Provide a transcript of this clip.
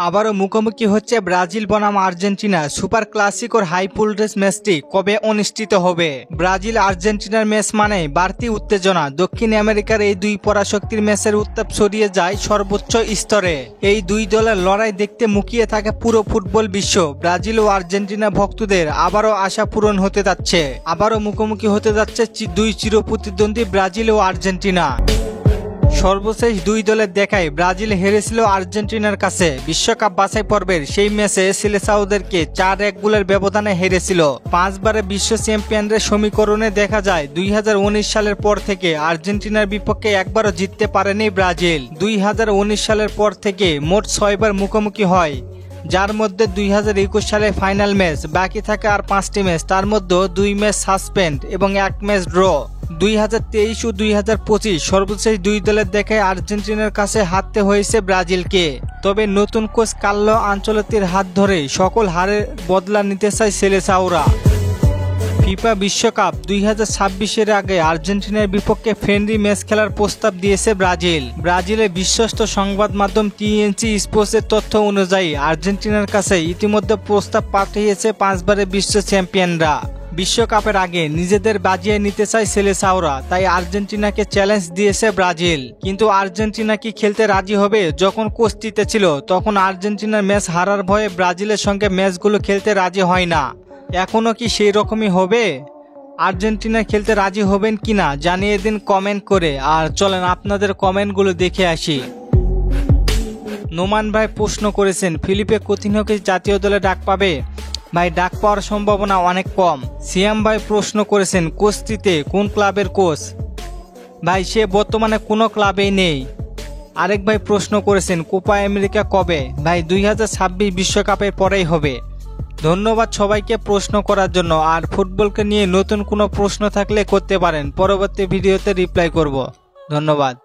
আবারও মুখোমুখি হচ্ছে ব্রাজিল বনাম আর্জেন্টিনা। সুপার ক্লাসিকোর হাই ভোল্টেজ ম্যাচটি কবে অনুষ্ঠিত হবে? ব্রাজিল আর্জেন্টিনার ম্যাচ মানে বাড়তি উত্তেজনা। দক্ষিণ আমেরিকার এই দুই পরাশক্তির ম্যাচের উত্তাপ ছড়িয়ে যায় সর্বোচ্চ স্তরে। এই দুই দলের লড়াই দেখতে মুখিয়ে থাকে পুরো ফুটবল বিশ্ব। ব্রাজিল ও আর্জেন্টিনা ভক্তদের আবারও আশা পূরণ হতে যাচ্ছে। আবারও মুখোমুখি হতে যাচ্ছে দুই চিরপ্রতিদ্বন্দ্বী ব্রাজিল ও আর্জেন্টিনা। সর্বশেষ দুই দলের দেখায় ব্রাজিল হেরেছিল আর্জেন্টিনার কাছে বিশ্বকাপ বাছাই পর্বের সেই ম্যাচে সিলেসাওদেরকে 4-1 গোলের ব্যবধানে হেরেছিল। 5 বারের বিশ্ব চ্যাম্পিয়নদের সমীকরণে দেখা যায় 2019 সালের পর থেকে আর্জেন্টিনার বিপক্ষে একবারও জিততে পারেনি ব্রাজিল। 2019 সালের পর থেকে মোট 6 বার মুখোমুখি হয়, যার মধ্যে 2021 সালে ফাইনাল ম্যাচ, বাকি থাকে আর 5টি ম্যাচ। তার মধ্যে 2 ম্যাচ সাসপেন্ড এবং 1 ম্যাচ ড্র। 2023 ও 2025 সর্বশেষ দুই দলের দেখায় আর্জেন্টিনার কাছে হারতে হয়েছে ব্রাজিলকে। তবে নতুন কোচ কার্লো আনচেলত্তির হাত ধরে সকল হারের বদলা নিতে চায় সেলেসাওরা। ফিফা বিশ্বকাপ 2026-এর আগে আর্জেন্টিনার বিপক্ষে ফ্রেন্ডলি ম্যাচ খেলার প্রস্তাব দিয়েছে ব্রাজিল। ব্রাজিলের বিশ্বস্ত সংবাদ মাধ্যম টিএনসি স্পোর্টসের তথ্য অনুযায়ী আর্জেন্টিনার কাছে ইতিমধ্যে প্রস্তাব পাঠিয়েছে 5 বারের বিশ্ব চ্যাম্পিয়নরা। বিশ্বকাপের আগে নিজেদের বাজিয়ে নিতে চায় সেলেসাওরা, তাই আর্জেন্টিনাকে চ্যালেঞ্জ দিয়েছে ব্রাজিল। কিন্তু আর্জেন্টিনা কি খেলতে রাজি হবে? যখন কোচ ছিল তখন আর্জেন্টিনার ম্যাচ হারার ভয়ে ব্রাজিলের সঙ্গে ম্যাচগুলো খেলতে রাজি হয় না। এখনও কি সেই রকমই হবে? আর্জেন্টিনা খেলতে রাজি হবেন কিনা জানিয়ে দিন কমেন্ট করে। আর চলেন আপনাদের কমেন্টগুলো দেখে আসি। নোমান ভাই প্রশ্ন করেছেন, ফিলিপে কুতিনহোকে জাতীয় দলে ডাক পাবে? ভাই, ডাক পাওয়ার সম্ভাবনা অনেক কম। সিয়াম ভাই প্রশ্ন করেছেন, কোচটিতে কোন ক্লাবের কোচ? ভাই, সে বর্তমানে কোনো ক্লাবেই নেই। আরেক ভাই প্রশ্ন করেছেন, কোপা আমেরিকা কবে? ভাই, 2026 বিশ্বকাপের পরেই হবে। ধন্যবাদ সবাইকে প্রশ্ন করার জন্য। আর ফুটবলকে নিয়ে নতুন কোনো প্রশ্ন থাকলে করতে পারেন, পরবর্তী ভিডিওতে রিপ্লাই করব। ধন্যবাদ।